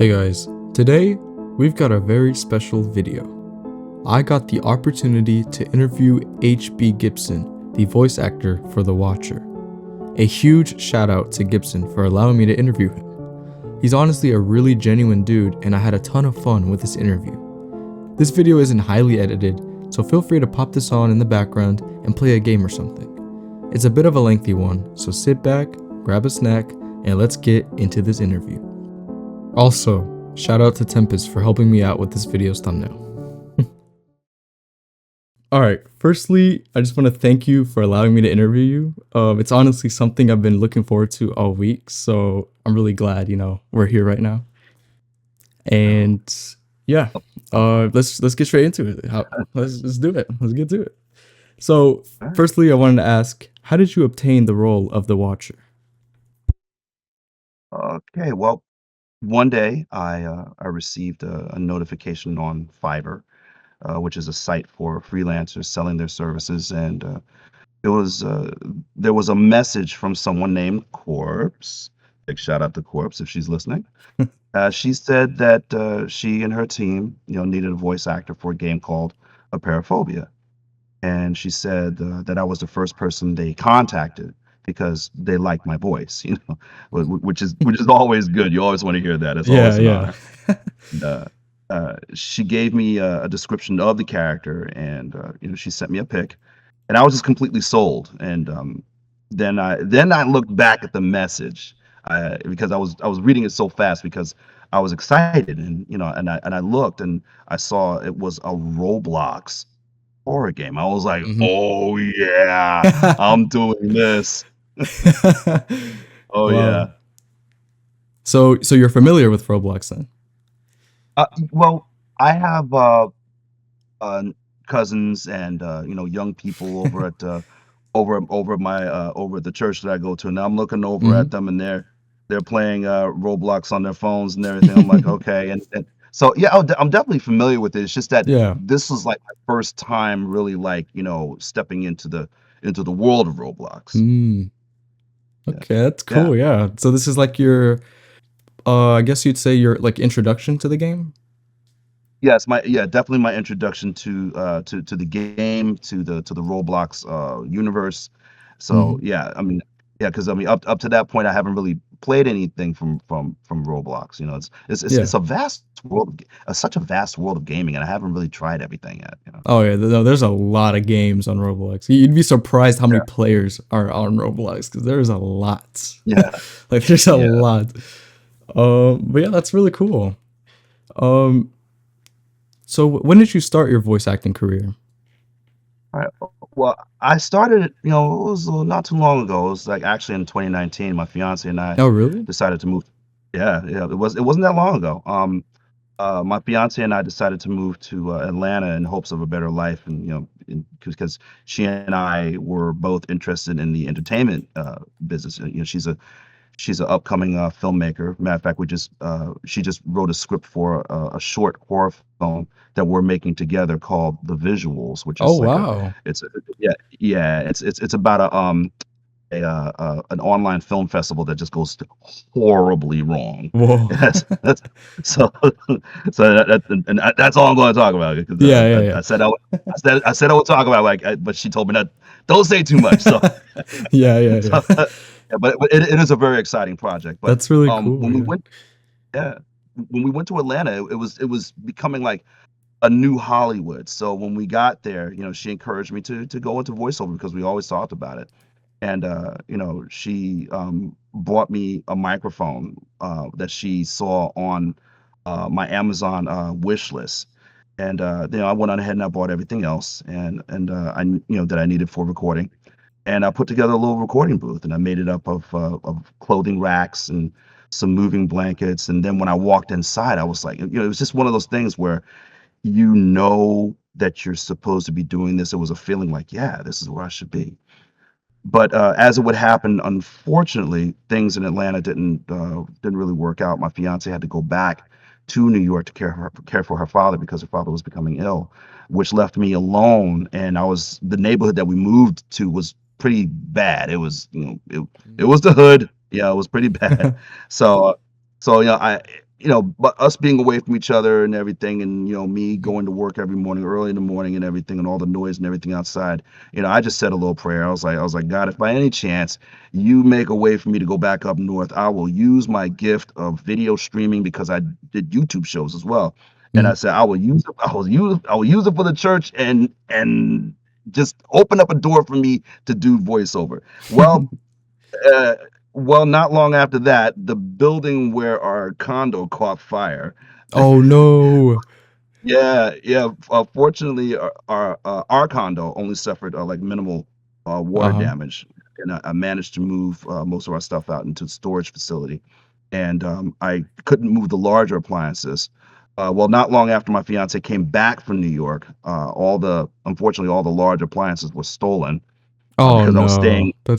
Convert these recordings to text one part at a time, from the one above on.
Hey guys, today we've got a very special video. I got the opportunity to interview HB Gibson, the voice actor for The Watcher. A huge shout out to Gibson for allowing me to interview him. He's honestly a really genuine dude and I had a ton of fun with this interview. This video isn't highly edited, so feel free to pop this on in the background and play a game or something. It's a bit of a lengthy one, so sit back, grab a snack, and let's get into this interview. Also, shout out to Tempest for helping me out with this video's thumbnail. Alright, firstly, I just want to thank you for allowing me to interview you. It's honestly something I've been looking forward to all week, so I'm really glad, we're here right now. And yeah, let's get straight into it. Let's do it. Let's get to it. So, firstly, I wanted to ask, how did you obtain the role of the Watcher? Okay, well, one day I received a notification on Fiverr, which is a site for freelancers selling their services, and it was there was a message from someone named Corpse. Big shout out to Corpse if she's listening. She said that she and her team, needed a voice actor for a game called Apeirophobia, and she said that I was the first person they contacted because they liked my voice, which is always good. You always want to hear that. It's Yeah, always an yeah. honor. And, she gave me a description of the character, and she sent me a pic, and I was just completely sold. And then I looked back at the message because I was reading it so fast because I was excited, and and I looked and I saw it was a Roblox horror game. I was like, Mhm. "Oh, yeah, I'm doing this." Oh, Wow. yeah. So you're familiar with Roblox then? Well, I have, uh, cousins and, young people over at the church that I go to, and I'm looking over at Mhm. them, and they're playing, Roblox on their phones and everything. I'm like, "Okay," and so, yeah, I'm definitely familiar with it. It's just that Yeah. this was, like, my first time really, like, stepping into the world of Roblox. Mm. Yeah. Okay, that's Yeah. cool. Yeah. So this is like your, I guess you'd say your like introduction to the game. Yes, definitely my introduction to the game, to the Roblox universe. So Hmm. yeah, I mean, yeah, because I mean, up to that point, I haven't really played anything from Roblox. It's Yeah. a vast world, such a vast world of gaming, and I haven't really tried everything yet. Oh yeah. No, there's a lot of games on Roblox. You'd be surprised how many Yeah, players are on Roblox because there's a lot. yeah, Like there's a yeah. lot. But yeah, that's really cool. Um, so when did you start your voice acting career? All right. Well, I started it. It was not too long ago. It was like actually in 2019. My fiance and I Oh really? decided to move. Yeah, yeah. It wasn't that long ago. My fiance and I decided to move to Atlanta in hopes of a better life, and because she and I were both interested in the entertainment business. She's an upcoming filmmaker. Matter of fact, she just wrote a script for a short horror film that we're making together called The Visuals, which Oh is like wow. yeah, yeah, it's about an online film festival that just goes horribly wrong. Whoa. That's so that's all I'm going to talk about because Yeah, yeah, I said I would talk about but she told me that don't say too much. So yeah, yeah, so yeah. yeah, but it is a very exciting project. But That's really cool. when we Yeah. went yeah when we went to Atlanta, it was becoming like a new Hollywood. So when we got there, she encouraged me to go into voiceover because we always talked about it. And she bought me a microphone that she saw on my Amazon wish list. And I went on ahead and I bought everything else, and that I needed for recording. And I put together a little recording booth, and I made it up of clothing racks and some moving blankets. And then when I walked inside, I was like, it was just one of those things where that you're supposed to be doing this. It was a feeling like, yeah, this is where I should be. But as it would happen, unfortunately, things in Atlanta didn't really work out. My fiance had to go back to New York to care for her father because her father was becoming ill, which left me alone. And the neighborhood that we moved to was pretty bad. It was, it was the hood. Yeah, it was pretty bad. So, so but us being away from each other and everything, and me going to work every morning, early in the morning, and everything, and all the noise and everything outside. I just said a little prayer. I was like, God, if by any chance you make a way for me to go back up north, I will use my gift of video streaming because I did YouTube shows as well. And I Mhm. said, I will use it for the church and just open up a door for me to do voiceover. Well, uh, well, not long after that, the building where our condo caught fire. Oh no. Yeah, yeah. Fortunately, our condo only suffered like minimal water Uh-huh. damage, and I managed to move most of our stuff out into the storage facility. And I couldn't move the larger appliances. Well, not long after my fiance came back from New York, unfortunately all the large appliances were stolen Oh because I was staying. no.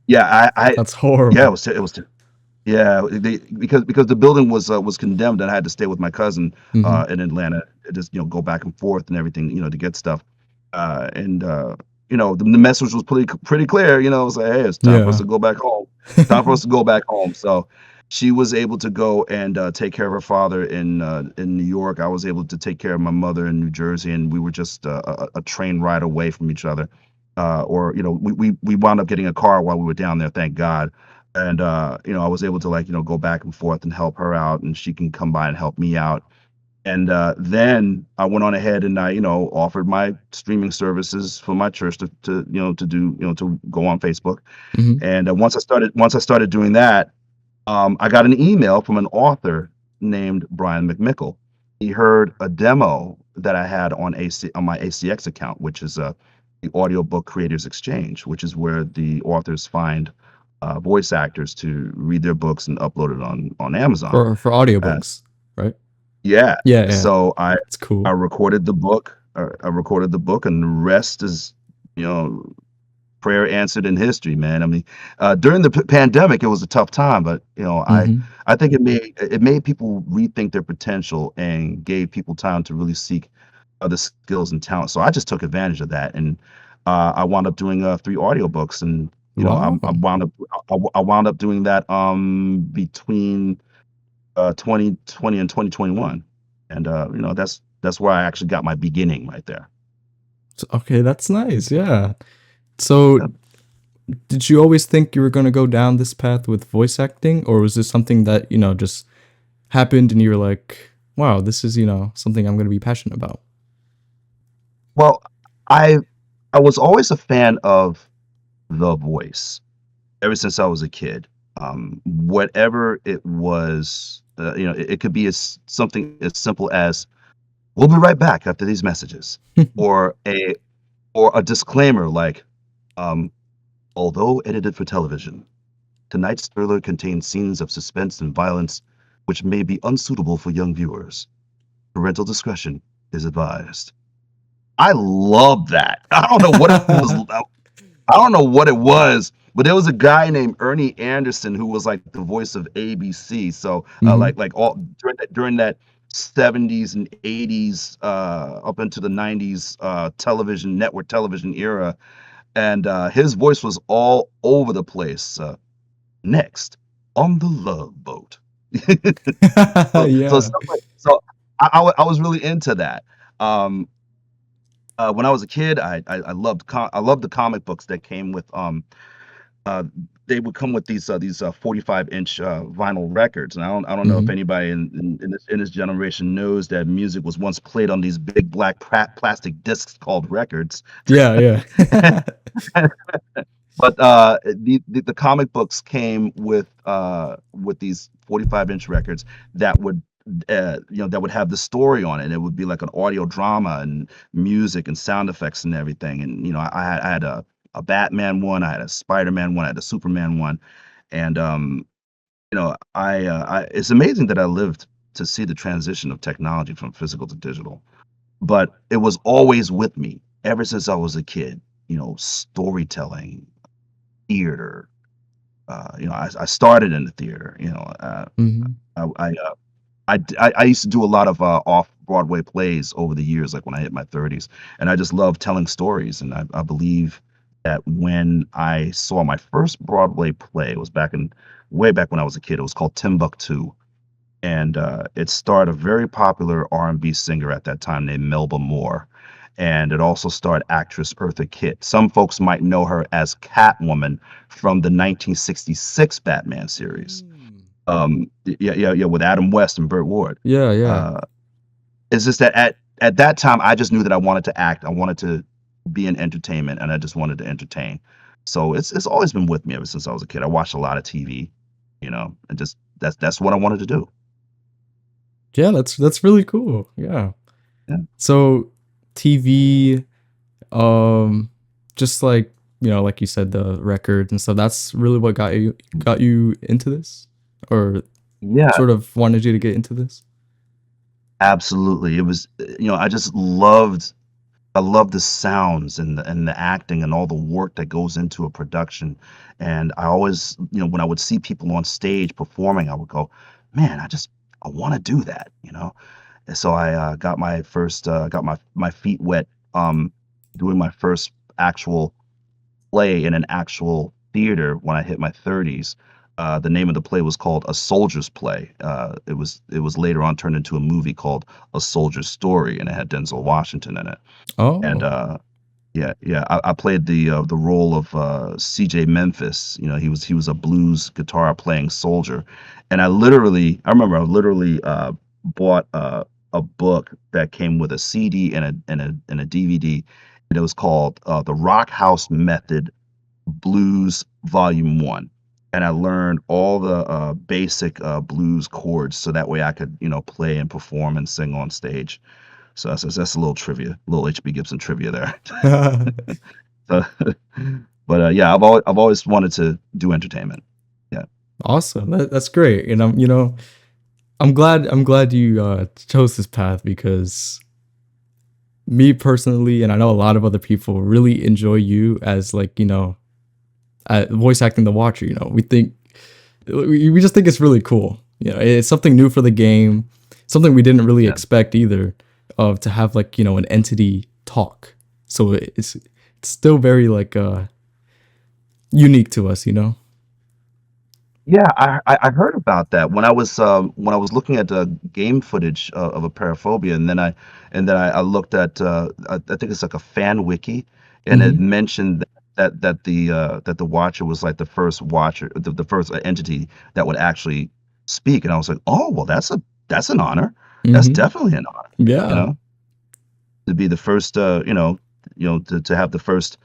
Yeah, That's yeah, horrible. yeah, because the building was condemned, and I had to stay with my cousin Mhm. in Atlanta, just go back and forth and everything, to get stuff. And the message was pretty clear. It was like, hey, it's time for us Yeah. to go back home. Time for us to go back home. So she was able to go and take care of her father in New York. I was able to take care of my mother in New Jersey, and we were just a train ride away from each other. Or we wound up getting a car while we were down there, thank God. And I was able to, like, go back and forth and help her out, and she can come by and help me out. And then I went on ahead and I offered my streaming services for my church to go on Facebook. Mhm. And once I started doing that, I got an email from an author named Brian McMickle. He heard a demo that I had on my ACX account, which is the Audiobook Creators Exchange, which is where the authors find voice actors to read their books and upload it on Amazon. For Uh, audiobooks, right? yeah, Yeah, yeah. so I It's I cool. recorded the book. I recorded the book, and the rest is you know prayer answered in history, man. I mean, during the pandemic, it was a tough time, but Mhm. I think it made people rethink their potential and gave people time to really seek other skills and talent. So I just took advantage of that, and I wound up doing 3 audiobooks, and I Wow. wound up I wound up doing that between 2020 and 2021, and that's where I actually got my beginning right there. Okay, that's nice, yeah. So, did you always think you were gonna go down this path with voice acting, or was this something that, just happened and you were like, "Wow, this is, something I'm gonna be passionate about?" Well, I I was always a fan of The Voice ever since I was a kid. Whatever it was, it could be something as simple as "We'll be right back after these messages," or a disclaimer like, um, "Although edited for television, tonight's thriller contains scenes of suspense and violence which may be unsuitable for young viewers. Parental discretion is advised." I love that. I don't know what it was. I don't know what it was, but there was a guy named Ernie Anderson who was like the voice of ABC. So Mhm. all during that 70s and 80s up into the 90s network television era, and his voice was all over the place. Next on the Love Boat. So Yeah. stuff like so I was really into that. Um, when I was a kid, I loved the comic books that came with uh, they would come with these 45-inch vinyl records, and I don't know if Mhm. anybody in this generation knows that music was once played on these big black plastic discs called records. Yeah, yeah. But the comic books came with these 45-inch records that would have the story on it. It would be like an audio drama and music and sound effects and everything. And I had a Batman one, I had a Spider-Man one, I had a Superman one, and it's amazing that I lived to see the transition of technology from physical to digital. But it was always with me ever since I was a kid. Storytelling, theater. I started in the theater. Mhm. I used to do a lot of off Broadway plays over the years, like when I hit my 30s, and I just love telling stories. And I believe that when I saw my first Broadway play, it was way back when I was a kid. It was called Timbuktu, and it starred a very popular R&B singer at that time named Melba Moore, and it also starred actress Eartha Kitt. Some folks might know her as Catwoman from the 1966 Batman series. Mm. Yeah, with Adam West and Burt Ward. Yeah, yeah. Uh, it's just that at that time, I just knew that I wanted to act. I wanted to be in entertainment, and I just wanted to entertain. So it's always been with me ever since I was a kid. I watched a lot of TV, and just that's what I wanted to do. Yeah, that's really cool. Yeah. Yeah. So TV, um, just like, like you said, the records and stuff, that's really what got you into this? Or Yeah, sort of wanted you to get into this? absolutely. It was, I loved the sounds and the acting and all the work that goes into a production. And I always, when I would see people on stage performing, I would go, man, I want to do that, And so I got my feet wet, doing my first actual play in an actual theater when I hit my 30s. The name of the play was called A Soldier's Play. It was later on turned into a movie called A Soldier's Story, and it had Denzel Washington in it. And Oh. yeah, I played the role of C.J. Memphis. He was a blues guitar playing soldier, and I remember I literally bought a book that came with a CD and a DVD, and it was called The Rock House Method Blues Volume One. And I learned all the basic blues chords, so that way I could play and perform and sing on stage. So that's a little trivia, a little HB Gibson trivia there. So, but yeah, I've always wanted to do entertainment. Yeah, Awesome. That's great. And I'm glad you chose this path, because me personally, and I know a lot of other people really enjoy you as, like, voice acting the Watcher. We just think it's really cool. It's something new for the game, something we didn't really yeah. expect either, of to have, like, an entity talk. So it's still very, like, unique to us. Yeah, I heard about that when I was looking at game footage of Apeirophobia, and then I looked at I think it's like a fan wiki, and it Hmm. mentioned that the Watcher was like the first Watcher, the first entity that would actually speak, and I was like, oh well, that's an honor. That's Hmm. definitely an honor, you Yeah. know, to be the first, to have the first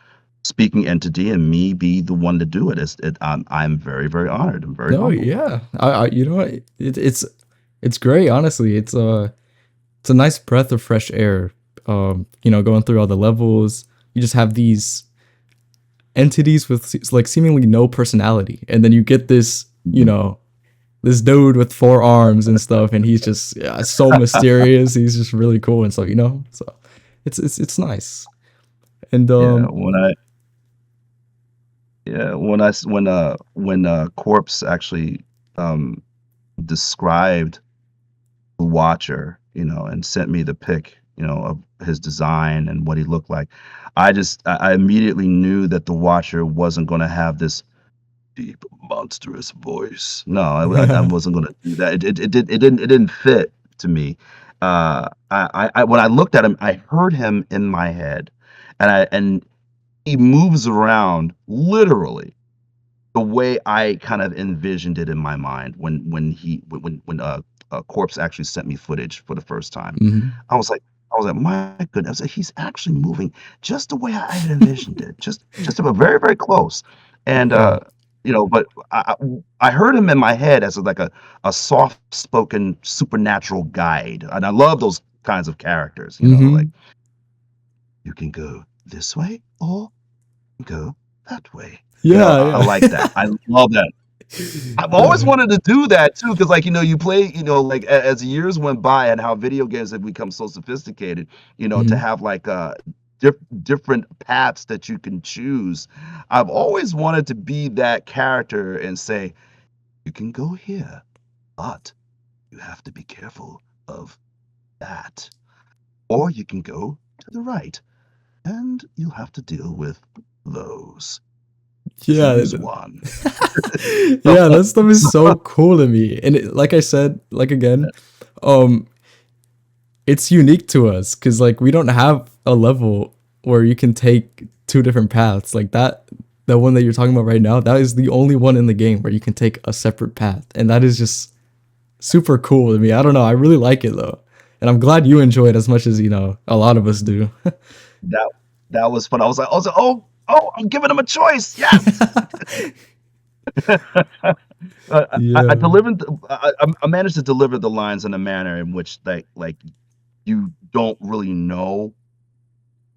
speaking entity and me be the one to do it. I'm very, very honored. I'm very No, humbled. yeah. You know what? It's great. Honestly, it's a nice breath of fresh air. Going through all the levels, you just have these entities with like seemingly no personality, and then you get this, Mhm. this dude with four arms and stuff, and he's just, yeah, so mysterious. He's just really cool and stuff. So it's nice. And Yeah, when Corpse actually um described the Watcher, and sent me the pic, of his design and what he looked like, I immediately knew that the Watcher wasn't going to have this deep, monstrous voice. No, I wasn't going to do that. It didn't fit to me. When I looked at him, I heard him in my head, and he moves around literally the way I kind of envisioned it in my mind when Corpse actually sent me footage for the first time. Mhm. I was like, "My goodness," I was like, "He's actually moving just the way I had envisioned it, just about very, very close." And, Yeah. but I heard him in my head as like a soft-spoken supernatural guide, and I love those kinds of characters, like, Hmm. "You can go this way or go that way." Yeah, I yeah. like that. I love that. I've always wanted to do that too, because like you play, like as the years went by and how video games have become so sophisticated, to Mhm. have like different paths that you can choose. I've always wanted to be that character and say, you can go here, but you have to be careful of that. Or you can go to the right, and you'll have to deal with those. Yeah. Choose one. Yeah, that stuff is so cool to me. And like I said, like again, um, it's unique to us because like we don't have a level where you can take two different paths like that. The one that you're talking about right now, that is the only one in the game where you can take a separate path, and that is just super cool to me. I don't know, I really like it though, and I'm glad you enjoy it as much as a lot of us do. That that was fun. I was like, oh, I'm giving him a choice. Yes. I Yeah. delivered. I managed to deliver the lines in a manner in which like you don't really know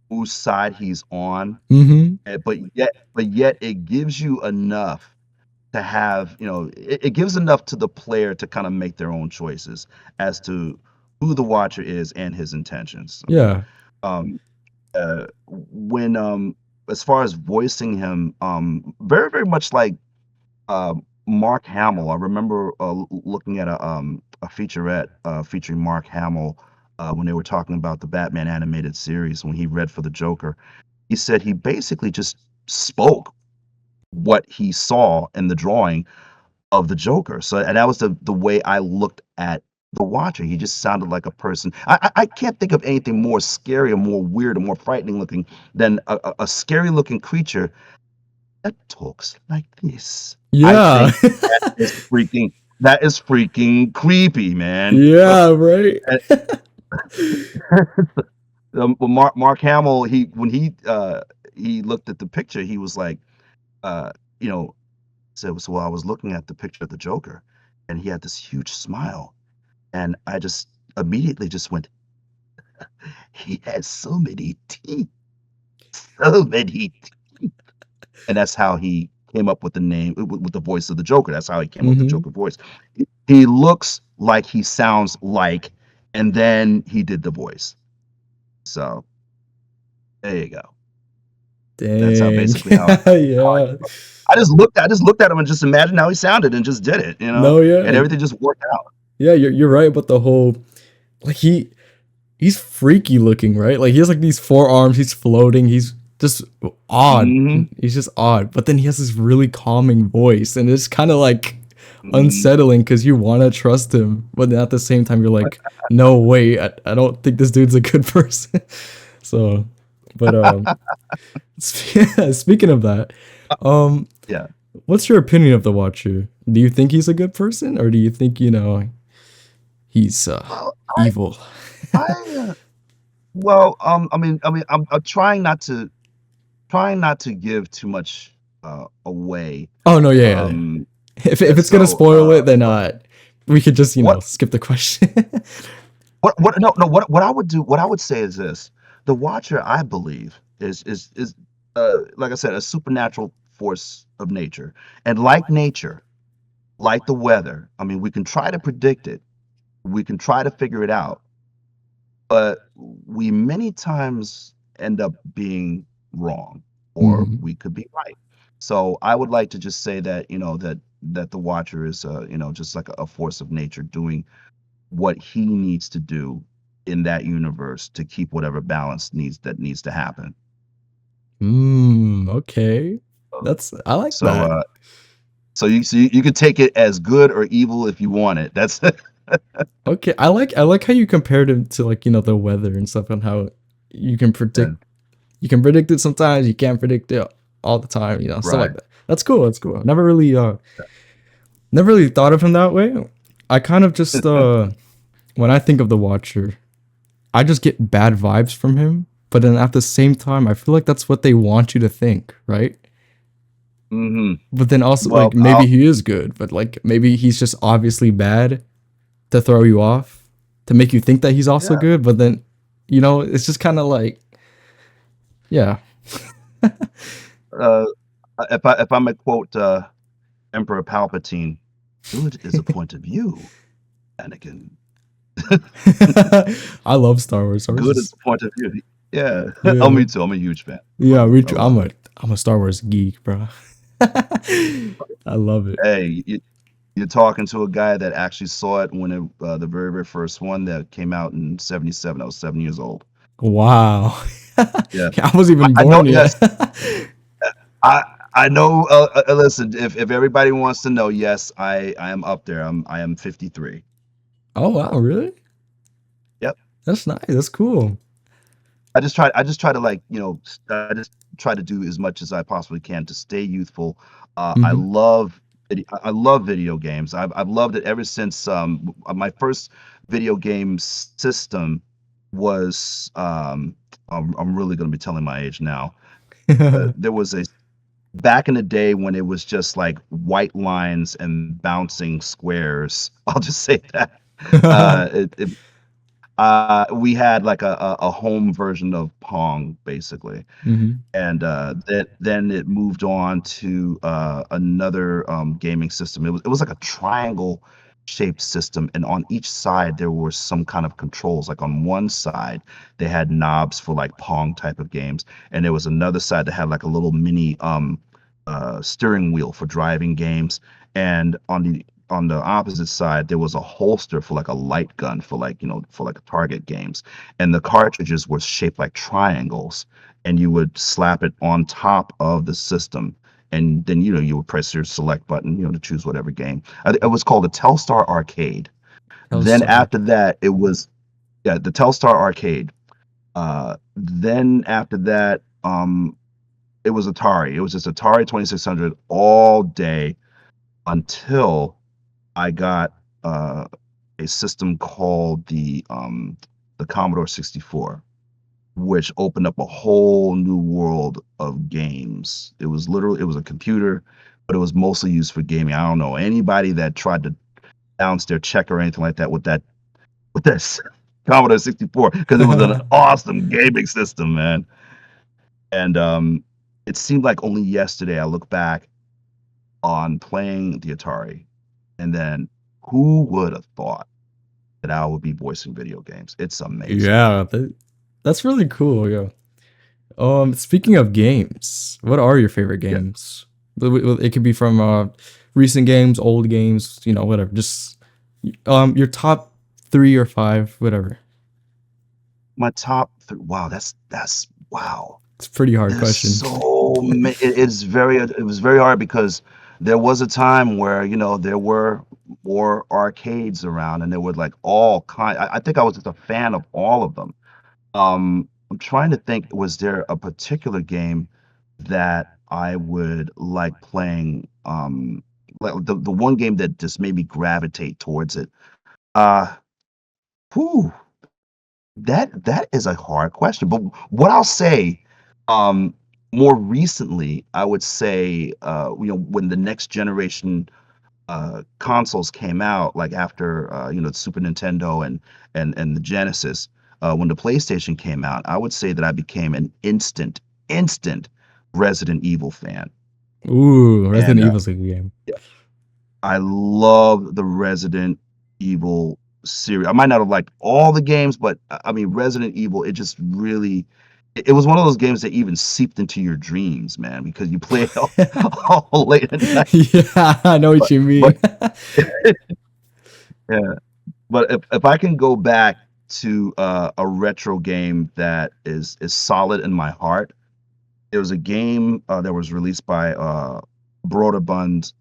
whose side he's on, Mm-hmm. but yet it gives you enough to have, it gives enough to the player to kind of make their own choices as to who the watcher is and his intentions. I mean, Yeah. um, when as far as voicing him, very very much like Mark Hamill. I remember looking at a featurette featuring Mark Hamill when they were talking about the Batman animated series when he read for the Joker. He said he basically just spoke what he saw in the drawing of the Joker. So, and that was the way I looked at the Watcher. He just sounded like a person. I can't think of anything more scary or more weird or more frightening looking than a scary looking creature that talks like this. I Yeah. think that is freaking creepy, man. Yeah, right. And, well, Mark Hamill, he looked at the picture, he was like, uh, you know, so while I was looking at the picture of the Joker, and he had this huge smile, and I just immediately just went, he has so many teeth, so many teeth. And that's how he came up with the name with the voice of the Joker. That's how he came up with the Mm-hmm. Joker voice. He looks like he sounds like, and then he did the voice. So there you go. That's how Dang. basically how I Yeah. came up. I just looked at him and just imagined how he sounded and just did it, No, and yeah. everything just worked out. Yeah, you're right about the whole like he's freaky looking, right? Like he has like these forearms, he's floating, he's just odd. Mhm. He's just odd. But then he has this really calming voice, and it's kind of like Mhm. unsettling because you want to trust him, but then at the same time you're like, no way, I don't think this dude's a good person. So, but speaking of that, um, Yeah. what's your opinion of the Watcher? Do you think he's a good person, or do you think he's Well, evil? I well, I'm trying not to give too much away. Oh no, yeah, yeah. Um, If and it's gonna so, spoil it, then but we could just what skip the question. what no no what I would do, what I would say is this: the Watcher, I believe, is like I said, a supernatural force of nature, and like nature, like the weather. I mean, we can try to predict it, we can try to figure it out, but we many times end up being wrong, or Mhm. we could be right. So I would like to just say that, that the Watcher is, just like a force of nature doing what he needs to do in that universe to keep whatever balance needs to happen. Okay. So, I like so, that. uh, so you could take it as good or evil if you want it. That's Okay, I like how you compared him to like the weather and stuff, and how you can yeah, predict you can predict it sometimes, you can't predict it all the time, stuff like right. that. That's cool. That's cool. Never really thought of him that way. I kind of just when I think of the Watcher, I just get bad vibes from him. But then at the same time, I feel like that's what they want you to think, right? Hmm. But then also Well, like maybe he is good, but like maybe he's just obviously bad to throw you off, to make you think that he's also yeah. good. But then, it's just kind of like, yeah. Uh, if I may quote Emperor Palpatine, "Good is a point of view, Anakin. I love Star Wars. Star Wars Good is is a point of view." Yeah. Oh, yeah, me too. I'm a huge fan. I yeah. love I love it. I'm a Star Wars geek, bro. I love it. Hey, you're talking to a guy that actually saw it when the very, very first one that came out in '77. I was 7 years old. Wow. Yeah. I wasn't even I know, born yet. yes. I I know. Listen, if everybody wants to know, yes, I am up there. I am 53. Oh wow, really? Yep. That's nice. That's cool. I just try to like, I just try to do as much as I possibly can to stay youthful. Hmm. I love video games. I've loved it ever since my first video game system was I'm really going to be telling my age now. There was a back in the day when it was just like white lines and bouncing squares. I'll just say that. We had like a home version of Pong, basically, Hmm. and then it moved on to another gaming system. It was like a triangle shaped system, and on each side there were some kind of controls. Like on one side, they had knobs for like Pong type of games, and there was another side that had like a little mini steering wheel for driving games, and on the opposite side there was a holster for like a light gun for like for like target games, and the cartridges were shaped like triangles, and you would slap it on top of the system, and then you would press your select button to choose whatever game. It was called a Telstar Arcade. Then Telstar. after that it was, yeah, the Telstar Arcade. Then after that, it was Atari. It was just Atari 2600 all day until I got a system called the Commodore 64, which opened up a whole new world of games. It was a computer, but it was mostly used for gaming. I don't know anybody that tried to bounce their check or anything like that with this Commodore 64, because it was an awesome gaming system, man. And it seemed like only yesterday I look back on playing the Atari, and then who would have thought that I would be voicing video games? It's amazing. Yeah, that's really cool. Yeah. Speaking of games, what are your favorite Yeah. games? It could be from recent games, old games, whatever. Just your top 3 or 5, whatever. My top three. Wow, that's wow. It's a pretty hard There's question. so many. It was very hard because there was a time where there were more arcades around, and there were like all kind. I think I was just a fan of all of them. I'm trying to think, was there a particular game that I would like playing? Like the one game that just made me gravitate towards it. Uh, whew, that is a hard question. But what I'll say, um, more recently, I would say, when the next generation consoles came out, like after the Super Nintendo and the Genesis, when the PlayStation came out, I would say that I became an instant Resident Evil fan, Ooh, and Resident Evil's a good game. I love the Resident Evil series. I might not have liked all the games, but I mean, Resident Evil, it just really, it was one of those games that even seeped into your dreams, man, because you play it all late at night. Yeah, I know what But you mean. but yeah, but if I can go back to a retro game that is solid in my heart, there was a game that was released by Broderbund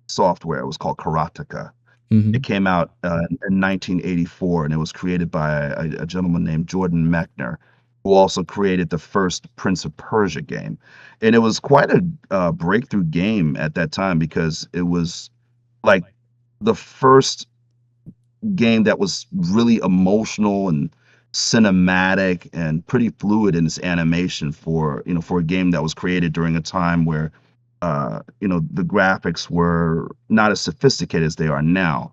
software. It was called Karateka. It Hmm. came out in 1984, and it was created by a gentleman named Jordan Mechner, who also created the first Prince of Persia game. And it was quite a breakthrough game at that time because it was like the first game that was really emotional and cinematic and pretty fluid in its animation for a game that was created during a time where the graphics were not as sophisticated as they are now.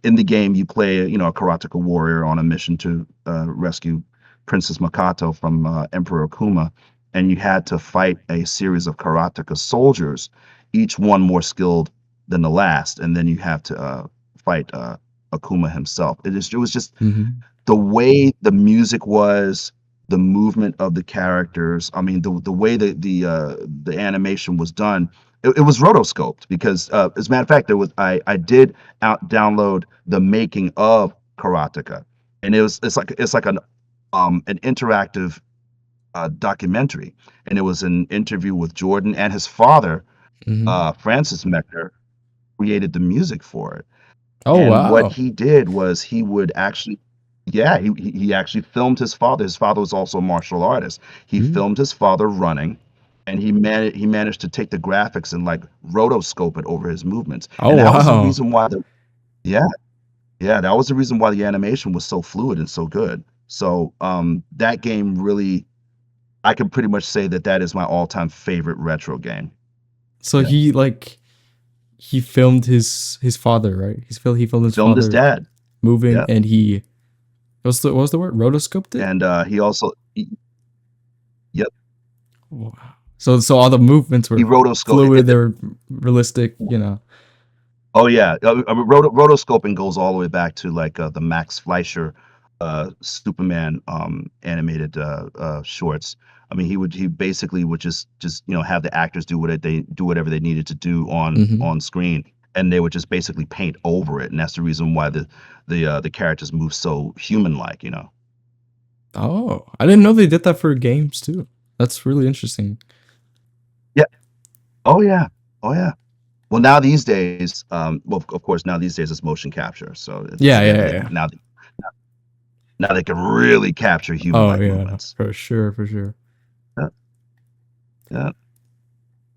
In the game, you play, a karateka warrior on a mission to rescue Princess Makato from Emperor Akuma, and you had to fight a series of karateka soldiers, each one more skilled than the last, and then you have to fight Akuma himself. It was just Hmm. the way the music was, the movement of the characters. I mean, the way the animation was done, it was rotoscoped because, as a matter of fact, there was I did download the making of Karateka, and it's like an interactive. documentary, and it was an interview with Jordan and his father, Hmm. Francis Mechner, created the music for it. Oh And what wow. he did was he would actually, yeah, he actually filmed his father. His father was also a martial artist. He Mm. filmed his father running, and he managed to take the graphics and like rotoscope it over his movements. Oh And that was the wow. reason why the yeah, yeah, that was the reason why the animation was so fluid and so good. So that game really, I can pretty much say that that is my all-time favorite retro game. So Yeah. he filmed his father, right? He filmed his Filmed his father dad. moving, Yeah. and he what was the word? Rotoscoped it? And he also yep, Wow. So all the movements he were rotoscope fluid, they were realistic, you know. Oh yeah, rotoscoping goes all the way back to like the Max Fleischer Superman animated shorts. I mean, he basically would just have the actors do whatever they needed to do Hmm. on screen, and they would just basically paint over it, and that's the reason why the characters move so human like, you know. Oh, I didn't know they did that for games too. That's really interesting. Yeah. Oh yeah. Oh yeah. Well, now these days, well, of course, now these days it's motion capture, so it's Yeah, they, yeah, they yeah. now they can really capture Oh human-like yeah, movements. for sure, for sure. Yeah, yeah,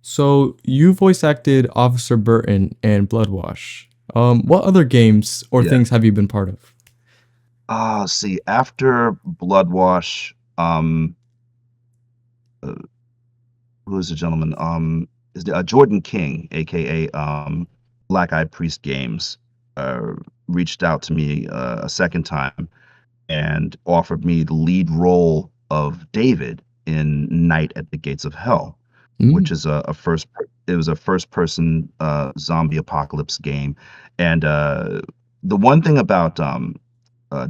So you voice acted Officer Burton and Bloodwash. What other games or yeah. things have you been part of? See, after Bloodwash, uh, who is the gentleman? Is Jordan King, aka Black Eyed Priest Games, uh, reached out to me a second time and offered me the lead role of David in Night at the Gates of Hell, which Mm, is it was a first person zombie apocalypse game. And the one thing about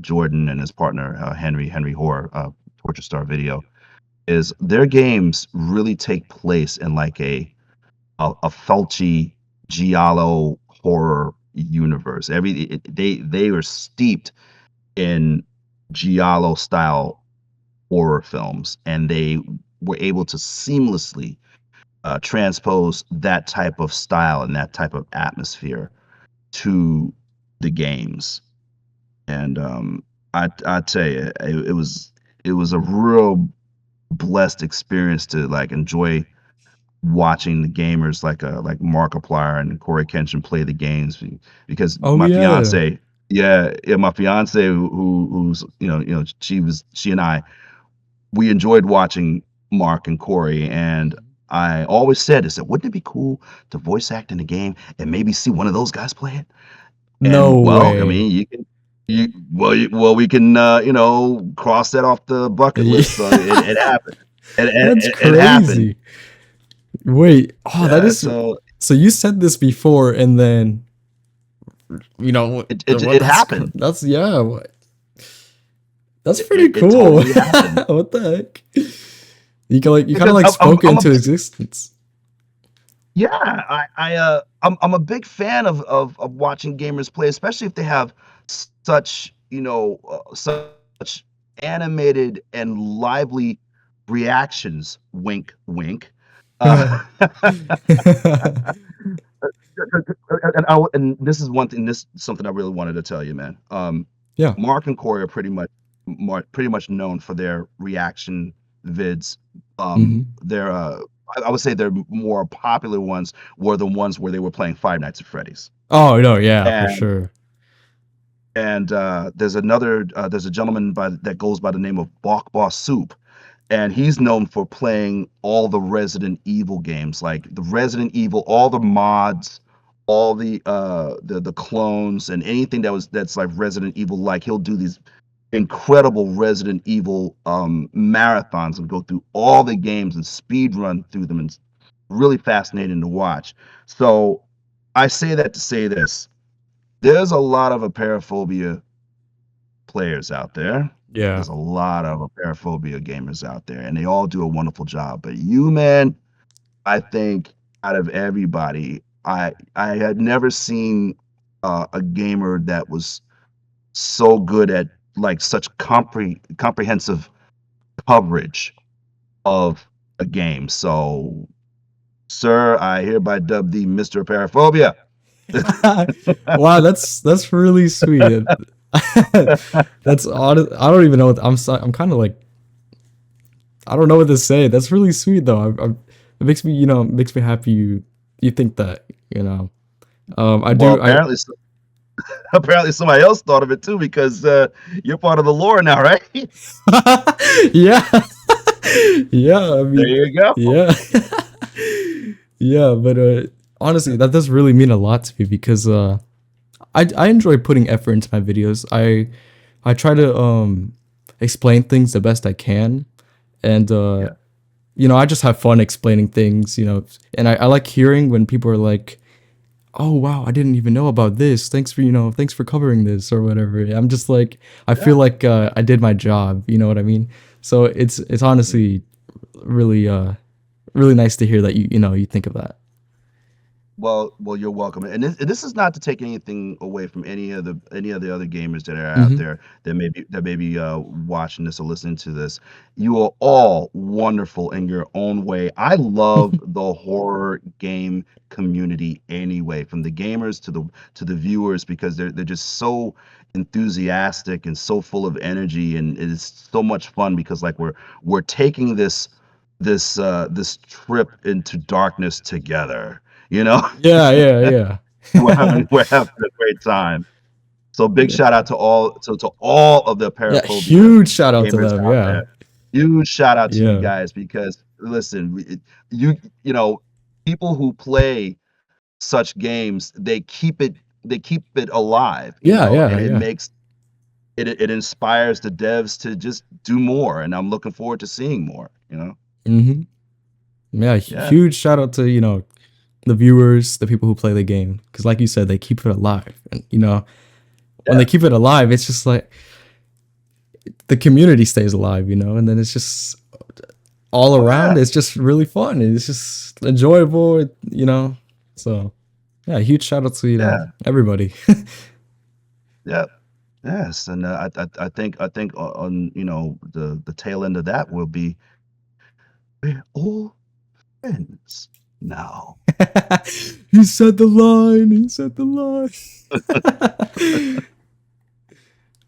Jordan and his partner Henry Hoare, Torture Star Video, is their games really take place in like a Fulci giallo horror universe. They are steeped in giallo style horror films, and they were able to seamlessly transpose that type of style and that type of atmosphere to the games. And I tell you, it was a real blessed experience to like enjoy watching the gamers like Markiplier and Corey Kenshin play the games because oh my yeah. fiance, yeah, my fiance who's she and I, we enjoyed watching Mark and Corey, and I always said, wouldn't it be cool to voice act in a game and maybe see one of those guys play it? No And well, I way. mean, we can cross that off the bucket list. So it happened. That's It happened. crazy. Wait, oh, that Yeah. is So so you said this before, and then what? it happened. That's yeah. What? That's pretty It cool. totally happened What the heck? You can like you kind of because like I'm spoke I'm a into big, existence. yeah, I'm a big fan of watching gamers play, especially if they have such such animated and lively reactions. Wink, wink. Uh, and this is one thing. This is something I really wanted to tell you, man. Yeah. Mark and Corey are pretty much known for their reaction vids. Hmm. Their I would say their more popular ones were the ones where they were playing Five Nights at Freddy's. Oh no, yeah, for And sure. there's a gentleman that goes by the name of Bok Boss Soup, and he's known for playing all the Resident Evil games, like the Resident Evil, all the mods, all the clones, and anything that's like Resident Evil. Like he'll do these incredible Resident Evil marathons and go through all the games and speed run through them, and it's really fascinating to watch. So I say that to say this: there's a lot of Apeirophobia players out there. Yeah. There's a lot of Apeirophobia gamers out there, and they all do a wonderful job. But you, man, I think out of everybody, I had never seen a gamer that was so good at like such comprehensive coverage of a game. So, sir, I hereby dub thee Mr. Apeirophobia. Wow, that's really sweet. That's odd. I don't even know what I'm kind of like I don't know what to say. That's really sweet though. It makes me, makes me happy you think that, you know. I Well, do I apparently, apparently somebody else thought of it too because you're part of the lore now, right? Yeah. Yeah, I There mean, you go. yeah. Yeah, but honestly, that does really mean a lot to me because I enjoy putting effort into my videos. I try to explain things the best I can, and Yeah. I just have fun explaining things, and I like hearing when people are like, "Oh wow, I didn't even know about this. Thanks for covering this or whatever." I'm just like, I feel Yeah. like I did my job. You know what I mean? So it's honestly really really nice to hear that you think of that. Well, you're welcome. And this is not to take anything away from any of the other gamers that are out Hmm. there that may be watching this or listening to this. You are all wonderful in your own way. I love the horror game community anyway, from the gamers to the viewers, because they're just so enthusiastic and so full of energy, and it is so much fun because like we're taking this trip into darkness together, you know? Yeah, yeah, yeah. We're having a great time. So big shout out to all of the Yeah, Apeirophobia huge shout out to gamers them. out Yeah. there. Huge shout out to you Yeah. guys because listen, you you know, people who play such games, they keep it alive, you Yeah, know, yeah, and it yeah. makes it inspires the devs to just do more, and I'm looking forward to seeing more, you know? Hmm. Yeah, Yeah. huge shout out to, the viewers, the people who play the game. Because, like you said, they keep it alive. And, when they Yeah. keep it alive, it's just like the community stays alive, and then it's just all Oh around. yeah. It's just really fun. It's just enjoyable. So, yeah, huge shout out to, Yeah. everybody. Yeah. Yes, and I think on the tail end of that will be we're all friends now. He said the line. He said the line.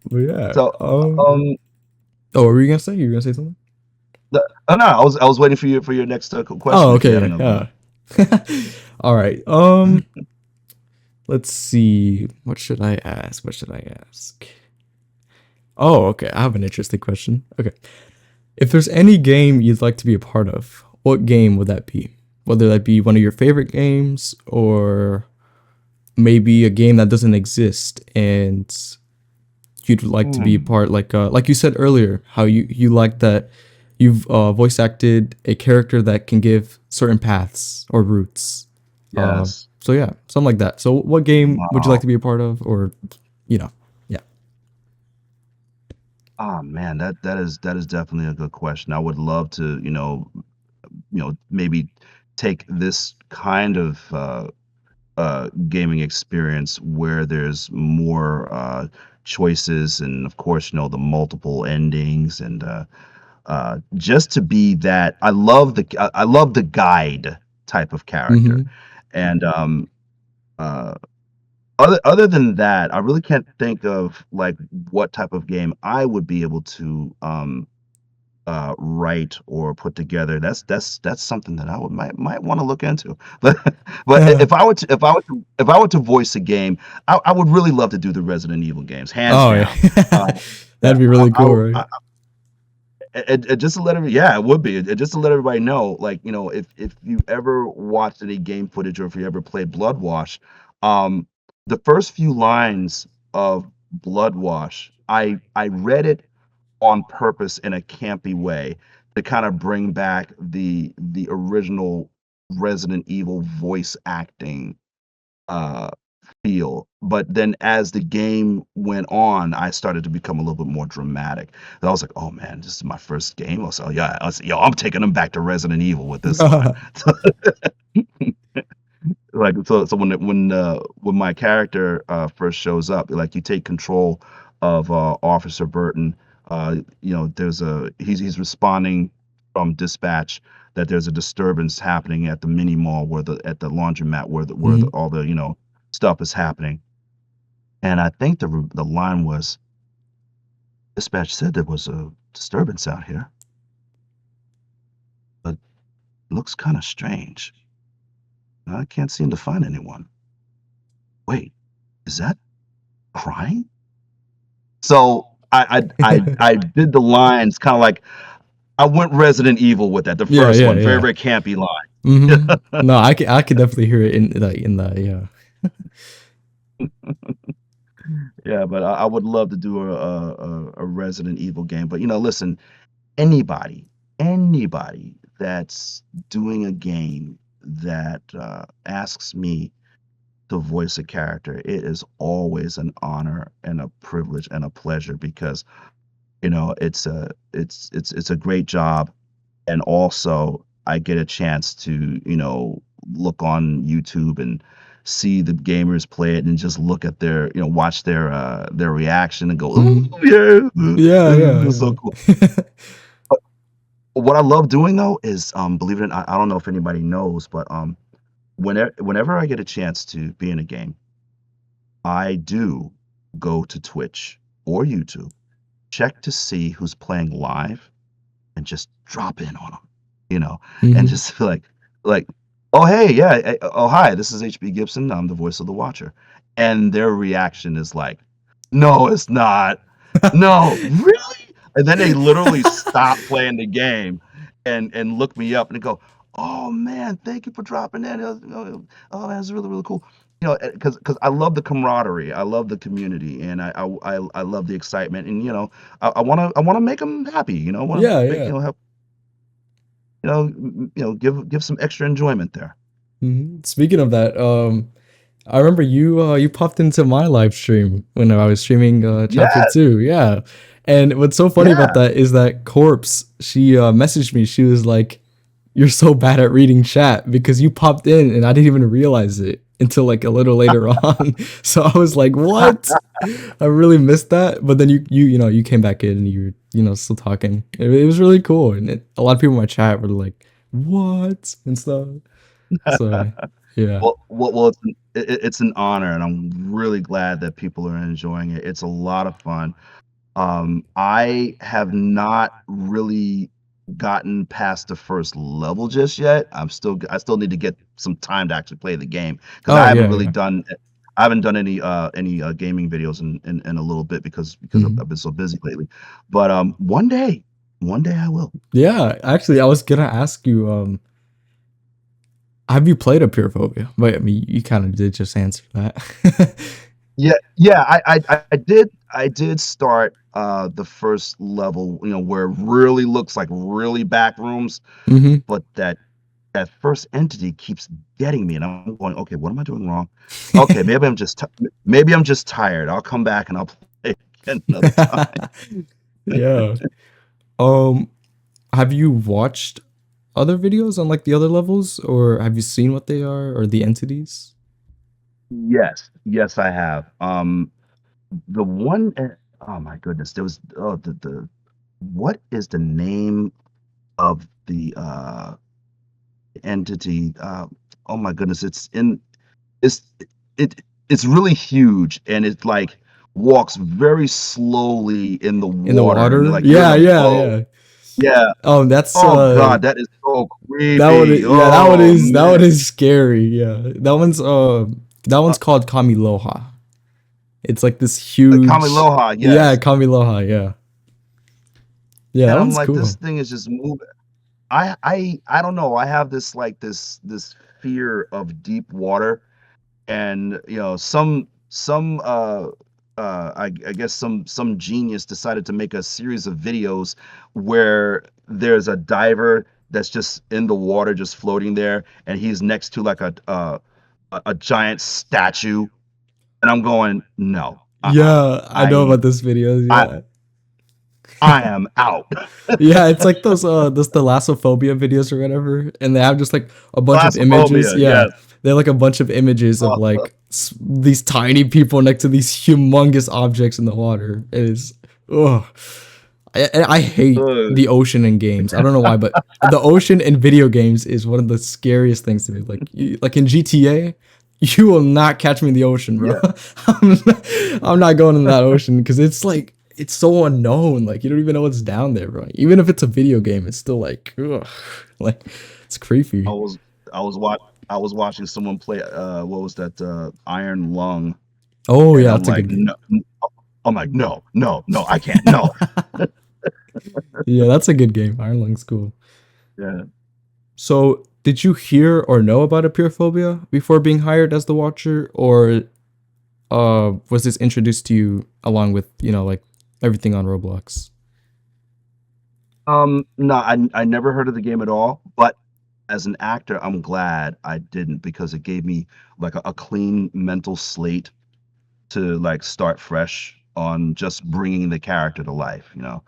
But yeah. So Oh, what were you gonna say? You were gonna say something? no, I was waiting for your next Oh, question if you had okay, another one. yeah, yeah. All right. Let's see. What should I ask? What should I ask? Oh, okay. I have an interesting question. Okay. If there's any game you'd like to be a part of, what game would that be? Whether that be one of your favorite games or maybe a game that doesn't exist and you'd like to be a Hmm. part, like you said earlier, how you like that you've voice acted a character that can give certain paths or routes. Yes. So yeah, something like that. So what game would you like Wow. to be a part of, or yeah. Ah, man, that is definitely a good question. I would love to, maybe take this kind of gaming experience where there's more choices, and of course, the multiple endings, and just to be that. I love the guide type of character, Mm-hmm. and uh, other than that, I really can't think of like what type of game I would be able to write or put together. That's something that I would might want to look into. But Yeah. if I were to voice a game, I would really love to do the Resident Evil games, hands Oh yeah. down. Uh, yeah, That'd be really cool, right? just to let yeah, it would be. Just to let everybody know, like, if you ever watched any game footage or if you ever played Blood Wash, um, the first few lines of Blood Wash, I read it on purpose in a campy way to kind of bring back the original Resident Evil voice acting uh feel. But then as the game went on, I started to become a little bit more dramatic. And I was like, oh man, this is my first game. I was, yo, I'm taking them back to Resident Evil with this line. Like, so when my character first shows up, like, you take control of Officer Burton. There's he's responding from dispatch that there's a disturbance happening at the mini mall where the at the laundromat where Mhm. all the stuff is happening. And I think the line was, dispatch said there was a disturbance out here, but it looks kind of strange. I can't seem to find anyone. Wait, is that crying? So I did the lines kind of like I went Resident Evil with that. The Yeah, first yeah, one, very yeah. very campy line. Mhm. No, I could definitely hear it in the yeah. Yeah, but I would love to do a Resident Evil game. But listen, anybody, anybody that's doing a game that asks me to voice a character, it is always an honor and a privilege and a pleasure because it's a great job, and also I get a chance to look on YouTube and see the gamers play it and just look at their watch their reaction and go, "Ooh, Mhm. yeah, Yeah, yeah, it's so cool." yeah. What I love doing though is, believe it or not, I don't know if anybody knows, but whenever I get a chance to be in a game, I do go to Twitch or YouTube, check to see who's playing live, and just drop in on them, and Mhm. just like, "Oh, hey, yeah, oh, hi, this is HB Gibson. I'm the voice of the Watcher." And their reaction is like, "No, it's not. No, really?" And then they literally stop playing the game and look me up and they go, "Oh man, thank you for dropping in. Oh, that's really really cool." Because I love the camaraderie, I love the community, and I love the excitement, and I wanna make them happy. I wanna Yeah, make yeah. help give some extra enjoyment there. Mhm. Speaking of that, I remember you popped into my live stream when I was streaming chapter Yeah, 2. Yeah. And what's so funny about yeah. that is that Corpse, she messaged me. She was like, "You're so bad at reading chat because you popped in and I didn't even realize it until like a little later on." So I was like, "What?" I really missed that. But then you came back in and you were, still talking. It was really cool. And a lot of people in my chat were like, "What?" and stuff. So, yeah. Well, it's an honor, and I'm really glad that people are enjoying it. It's a lot of fun. I have not really gotten past the first level just yet. I still need to get some time to actually play the game because Oh, yeah, yeah. I haven't done any gaming videos in a little bit because I've Mhm. I've been so busy lately. But one day I will. Yeah, actually, I was gonna ask you, have you played Apeirophobia? But I mean, you kind of did just answer that. Yeah, yeah, I did start the first level, where it really looks like really back rooms, Mhm. but that first entity keeps getting me, and I'm going, "Okay, what am I doing wrong? Okay, maybe I'm just tired. I'll come back and I'll play again another time." Yeah. Um, have you watched other videos on like the other levels, or have you seen what they are or the entities? Yes, yes, I have. The one, oh my goodness, there was the what is the name of the entity? Oh my goodness, it's it's really huge, and it like walks very slowly in the In the water, and water? like you're in Yeah, a yeah, boat. yeah. Yeah. That's Oh god, that is so that one. creepy. Yeah, Oh that man. one is scary. Yeah, that one's called Kamiloha. It's like this huge. Kamiloha, Yeah, yes. Kamiloha. Yeah, yeah, that And I'm one's like, this cool. thing is just moving. I don't know. I have this fear of deep water, and I guess some genius decided to make a series of videos where there's a diver that's just in the water, just floating there, and he's next to like a giant statue, and I'm going, no, Yeah, I know I about this videos. I Yeah. I am out. Yeah, it's like those thalassophobia videos or whatever, and they have just like a bunch of images. Thalassophobia, Yeah, yes. they're like a bunch of images of like these tiny people next to these humongous objects in the water. It is, oh, I hate Uh, the ocean in games. I don't know why, but the ocean in video games is one of the scariest things to me. Like in GTA, you will not catch me in the ocean, bro. yeah. I'm not going in that ocean because it's like it's so unknown. Like you don't even know what's down there, bro. Even if it's a video game, it's still like, ugh, like it's I creepy. was I was watching someone play what was that Iron Lung, Oh and yeah, I'm that's a like good game. no, I'm like no, no, no, I can't. No. Yeah, that's a good game. Iron Lung's cool. Yeah. So, did you hear or know about Apeirophobia before being hired as the Watcher, or was this introduced to you along with like everything on Roblox? No, I never heard of the game at all, but as an actor, I'm glad I didn't because it gave me like a clean mental slate to like start fresh on just bringing the character to life, you know.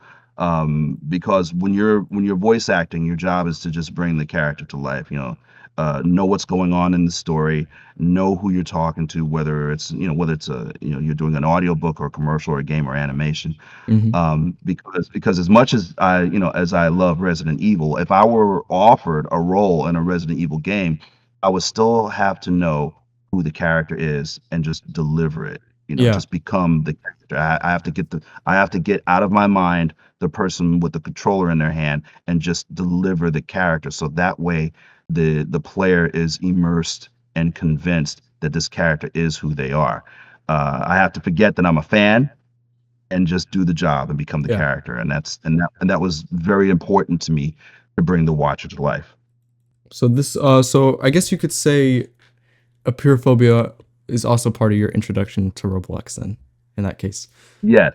Because when you're voice acting, your job is to just bring the character to life, you know what's going on in the story, know who you're talking to, whether it's whether it's a you're doing an audiobook or a commercial or a game or animation. Hmm. Because as much as as I love Resident Evil, if I were offered a role in a Resident Evil game, I would still have to know who the character is and just deliver it. Yeah, Just become the character. I have to get out of my mind the person with the controller in their hand and just deliver the character. So that way the player is immersed and convinced that this character is who they are. I have to forget that I'm a fan and just do the job and become the yeah. character. And that was very important to me to bring the watcher to life. So I guess you could say Apeirophobia is also part of your introduction to Roblox. Then, in that case, Yes,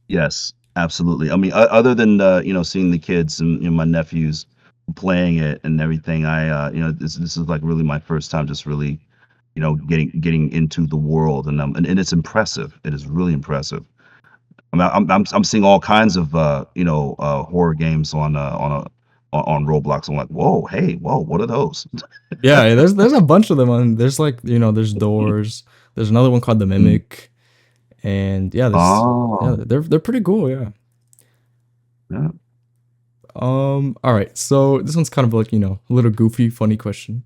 yes, absolutely. I mean, other than seeing the kids and my nephews playing it and everything, this is like really my first time just really getting into the world, and it's impressive. It is really impressive. I mean, I'm seeing all kinds of horror games on Roblox. I'm like, whoa, hey, whoa, what are those? yeah. There's a bunch of them on. There's like there's Doors. There's another one called The Mm. Mimic, and yeah, this yeah Oh, they're pretty cool. Yeah. yeah, All right. So this one's kind of like, a little goofy, funny question.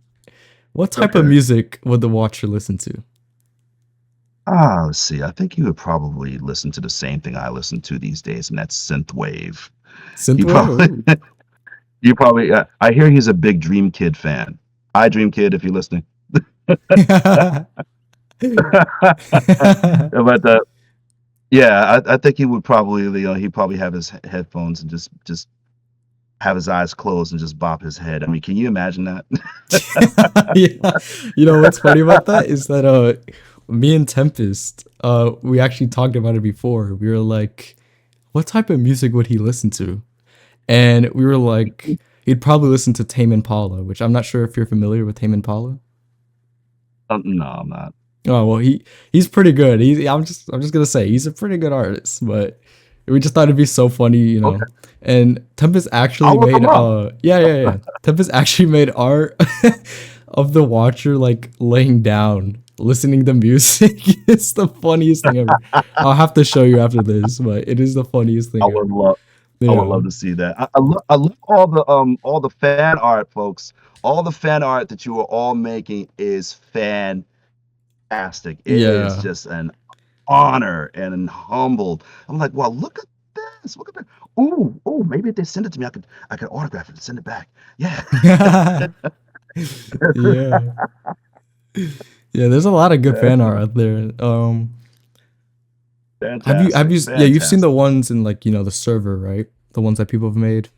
What type of okay. music would the watcher listen to? Let's see. I think you would probably listen to the same thing I listen to these days, and that's synthwave. You Synthwave? probably, Ooh. you probably. I hear he's a big Dream Kid fan. Hi, Dream Kid, if you're listening. But yeah, I think he would probably, he'd probably have his headphones and just have his eyes closed and just bop his head. I mean, can you imagine that? Yeah. What's funny about that is that me and Tempest, we actually talked about it before. We were like, what type of music would he listen to? And we were like, he'd probably listen to Tame Impala, which I'm not sure if you're familiar with Tame Impala. No, I'm not. Oh well, he's pretty good. I'm just gonna say he's a pretty good artist, but we just thought it'd be so funny. Okay, And Tempest actually I'll look made him up. yeah. Tempest actually made art of the Watcher like laying down, listening to music. It's the funniest thing ever. I'll have to show you after this, but it is the funniest I thing would ever. love. I would Yeah, love to see that. I love all the fan art, folks. All the fan art that you are all making is fantastic. It is yeah. just an honor and humbled. I'm like, well, look at this. Look at that. Ooh, ooh, maybe if they send it to me, I could autograph it and send it back. Yeah. Yeah. Yeah, there's a lot of good fan art out there. Fantastic. yeah, you've seen the Fantastic. ones in like, the server, right? The ones that people have made.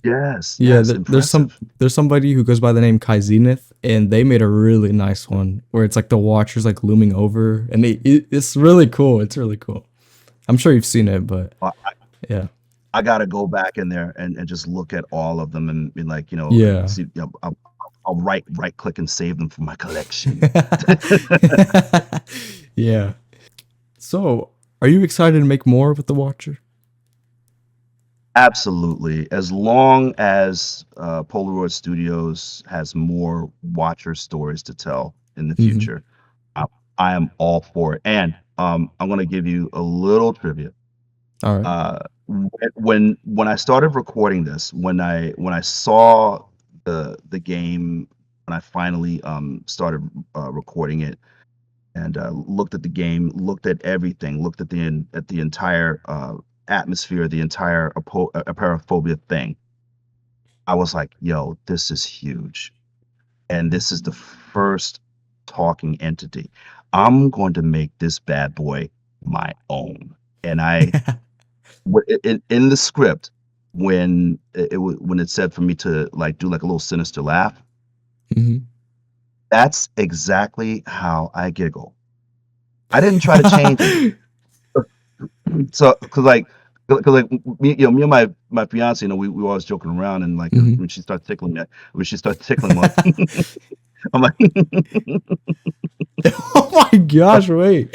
Yes, Yeah, yes, impressive. there's somebody who goes by the name Kai Zenith, and they made a really nice one where it's like the Watcher's like looming over, and it's really cool. It's really cool. I'm sure you've seen it, but I, yeah, I got to go back in there and just look at all of them and be like, yeah, see, I'll right click and save them for my collection. yeah. So, are you excited to make more with the Watcher? Absolutely. As long as Polaroid Studios has more Watcher stories to tell in the Hmm. future, I, I am all for it. And I'm going to give you a little trivia. All right. Uh, when I started recording this, when I saw the game, when I finally started recording it, and looked at the game, looked at everything, looked at the entire atmosphere, the entire Apeirophobia thing, I was like, "Yo, this is huge, and this is the first talking entity. I'm going to make this bad boy my own." And in the script, when it said for me to like do like a little sinister laugh, Mhm. that's exactly how I giggle. I didn't try to change it. So, cause like me and my fiance, we were always joking around, and like Mhm. when she starts tickling me, when she starts tickling me, I'm like, Oh my gosh, wait.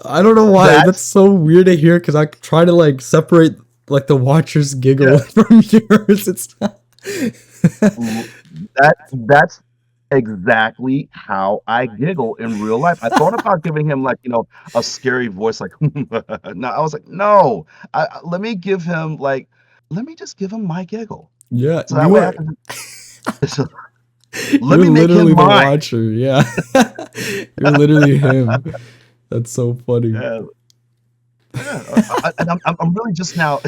I don't know why. That's that's so weird to hear because I try to like separate like the watcher's giggle yeah, from yours. It's not. l- that's exactly how I giggle in real life. I thought about giving him like a scary voice, like no, I was like, no, let me give him like, let me just give him my giggle, Yeah, so that you way I are. can. So let You're me make him literally the mine. watcher. Yeah, you're literally him. That's so funny. Yeah, yeah, and I'm really just now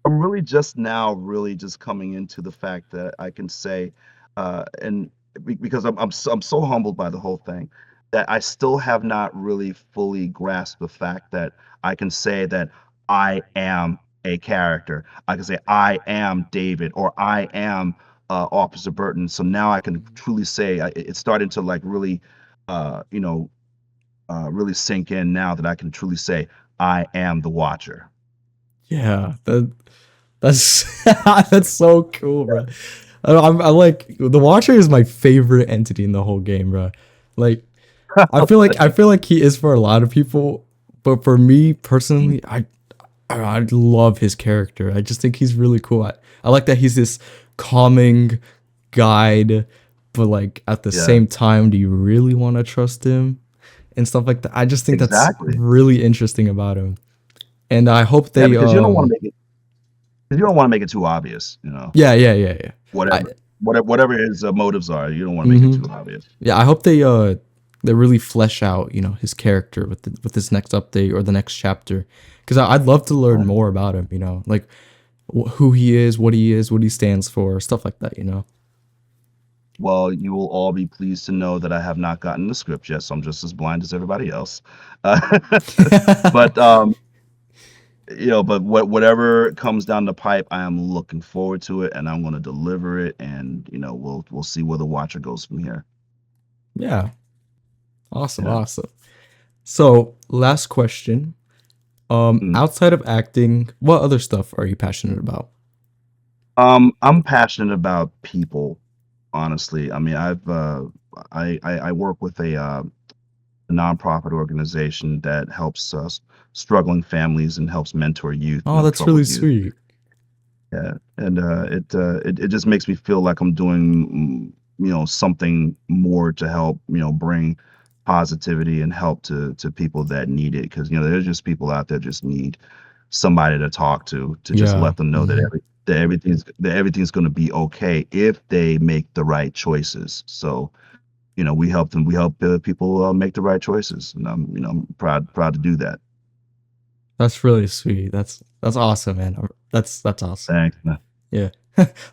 I'm really just now really just coming into the fact that I can say, and because I'm so humbled by the whole thing, that I still have not really fully grasped the fact that I can say that I am a character. I can say I am David, or I am Officer Burton. So now I can truly say it's starting to like really, you know, really sink in now that I can truly say I am the Watcher. Yeah, that's that's so cool, bro. I like the Watcher is my favorite entity in the whole game, bro. Like I feel like he is for a lot of people, but for me personally, I love his character. I just think he's really cool. I like that he's this calming guide, but like at the Yeah, same time, do you really want to trust him and stuff like that? I just think that's exactly. really interesting about him. And I hope Yeah, they because you don't wanna make it 'cause you don't wanna make it too obvious, yeah. I whatever his, motives are, you don't wanna make it mhm. too obvious. Yeah, I hope they really flesh out, his character with this next update or the next chapter cuz I'd love to learn Right. more about him, like who he is, what he stands for, stuff like that. Well, you will all be pleased to know that I have not gotten the script yet, so I'm just as blind as everybody else. Uh, but, but whatever comes down the pipe, I am looking forward to it, and I'm gonna deliver it, and, we'll see where the Watcher goes from here. Yeah. Awesome, Yeah. awesome. So, last question. Mm. Outside of acting, what other stuff are you passionate about? I'm passionate about people, honestly. I mean, I work with a nonprofit organization that helps struggling families and helps mentor youth, Oh, that's really troubled youth. sweet. Yeah, and it just makes me feel like I'm doing something more to help bring positivity and help to people that need it, because there's just people out there just need somebody to talk to just Yeah. let them know that Mhm. everything's going to be okay if they make the right choices. So we help people make the right choices, and I'm proud to do that. That's really sweet. That's awesome, man. That's awesome. Thanks, man. Yeah.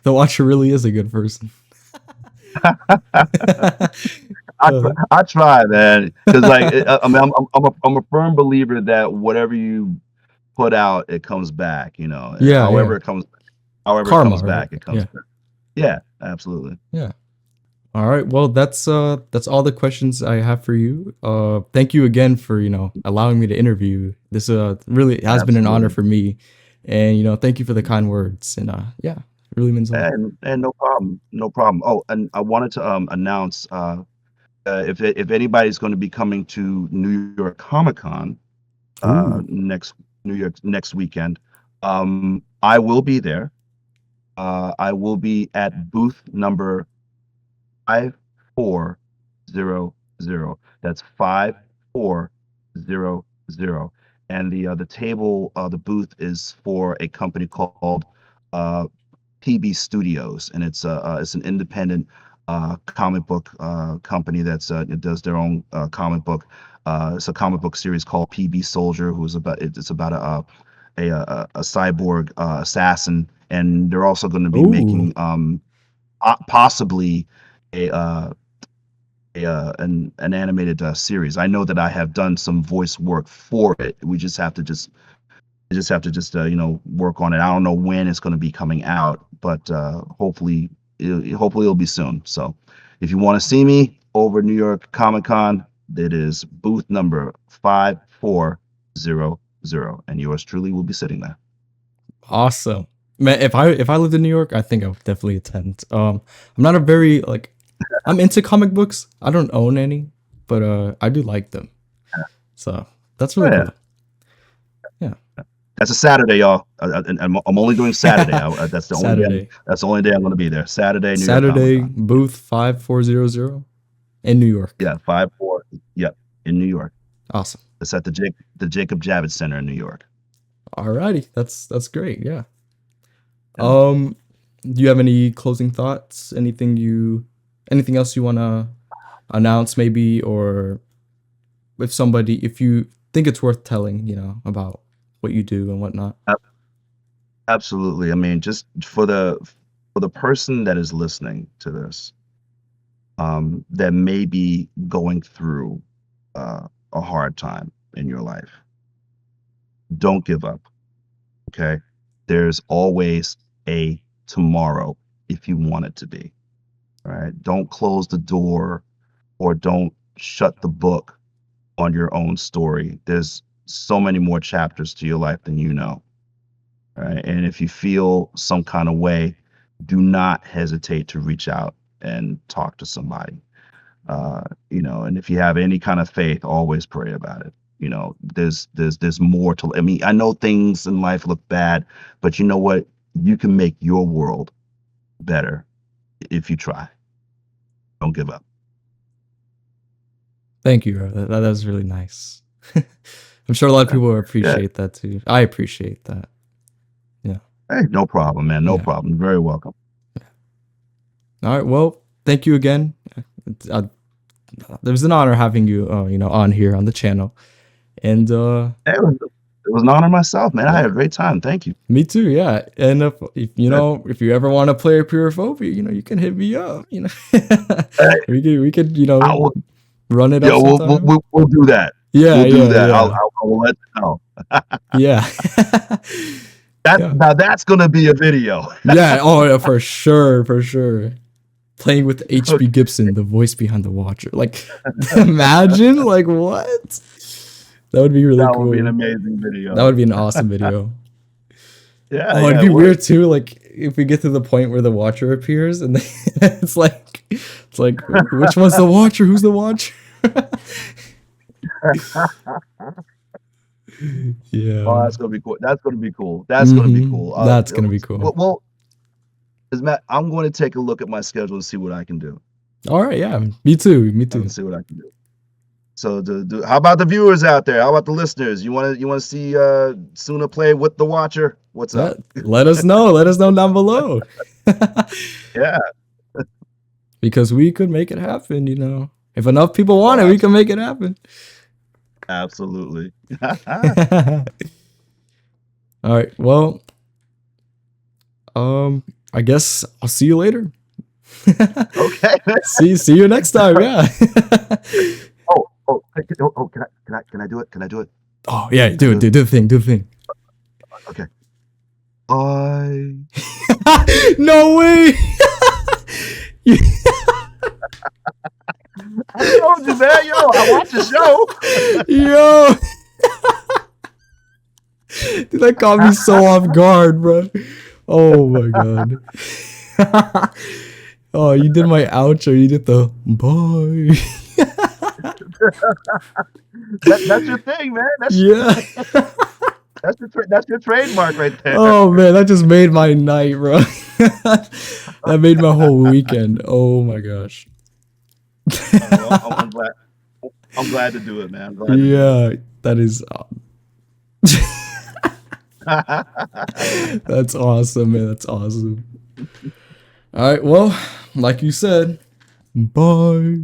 The Watcher really is a good person. Uh, I try, man, because like I mean, I'm a firm believer that whatever you put out, it comes back. yeah, yeah. However it Karma, comes right? back, it comes Yeah. back. Yeah, absolutely. Yeah. All right. Well, that's all the questions I have for you. Thank you again for, allowing me to interview. This really has been an honor Absolutely. for me. And, thank you for the kind words. And yeah, it really means a lot. And no problem, no problem. Oh, and I wanted to announce if anybody's going to be coming to New York Comic Con Ooh. next New York next weekend, I will be there. I will be at booth number 5400. That's 5400. and the table, the booth is for a company called uh, PB Studios, and it's an independent comic book company it does their own comic book. It's a comic book series called PB Soldier, it's about a cyborg assassin, and they're also going to be Oh, making possibly a an animated series. I know that I have done some voice work for it. We just have to work on it. I don't know when it's going to be coming out, but hopefully it'll be soon. So if you want to see me over New York Comic Con, it is booth number 5400, and yours truly will be sitting there. awesome. Man, if I lived in New York, I think I would definitely attend. I'm not a very like I'm into comic books. I don't own any, but I do like them. So that's Oh, really yeah. cool. Yeah. That's a Saturday, y'all. And I'm only doing Saturday. Saturday. That's the only day I'm going to be there. Saturday, New York Comic Saturday, Con. booth 5400 in New York. Yeah, 5-4. Yep, in New York. Awesome. It's at the Jacob Javits Center in New York. Alrighty. That's great. Yeah. Yeah. Do you have any closing thoughts? Anything else you wanna announce maybe, or if you think it's worth telling, about what you do and whatnot? Absolutely. I mean, just for the person that is listening to this, that may be going through a hard time in your life, don't give up. Okay, there's always a tomorrow if you want it to be. All right, don't close the door or don't shut the book on your own story. There's so many more chapters to your life than you know. Right? And if you feel some kind of way, do not hesitate to reach out and talk to somebody. And if you have any kind of faith, always pray about it. There's more to. I mean, I know things in life look bad, but you know what? You can make your world better if you try. Don't give up. Thank you. That was really nice. I'm sure a lot of people will Yeah. appreciate that too. I appreciate that. Yeah. Hey, no problem, man. No Yeah. problem. You're very welcome. All right. Well, thank you again. It was an honor having you, on here on the channel. And Hey, it was an honor myself, man. I had yeah, a great time. Thank you. me too. Yeah. And if Yeah. if you ever want to play Apeirophobia, you can hit me up. Hey, we could I will, run it up yo, sometime. we'll do that. Yeah. We'll do Yeah. that. Yeah. I will let you know. Yeah. Yeah. Now that's gonna be a video. Yeah. Oh, yeah, for sure. For sure. Playing with HB Okay, Gibson, the voice behind the watcher. Like, imagine, like, what? That would be really that would be an cool. amazing That video. would be an awesome video. Yeah, Oh, it'd yeah, be it weird would. too, like if we get to the point where the watcher appears and it's like which one's the watcher? Who's the watcher? Oh, Yeah. that's gonna be cool. That's gonna be cool. That's gonna be cool. That's gonna be cool. Well, as Matt, I'm going to take a look at my schedule and see what I can do. All right, yeah. Me too. Me I'm gonna too. see what I can do. So, how about the viewers out there? How about the listeners? You want to see Suna play with the Watcher? What's up? Let us know. Let us know down below. Yeah. Because we could make it happen, If enough people want it, we can make it happen. Absolutely. All right. Well, I guess I'll see you later. Okay. See you next time. Yeah. Can I do it? Can I do it? Oh yeah, do the thing. Okay. No way. I told you, man. Yo, I watch the show. Yo. Dude, that caught me so off guard, bro. Oh my god. Oh, you did my outro. You did the bye. That's your thing, man. Yeah. That's your trademark right there. Oh man, that just made my night, bro. That made my whole weekend. Oh my gosh. Well, I'm glad to do it, man. I'm glad to do it. Yeah, that is That's awesome, man. That's awesome. All right. Well, like you said, bye.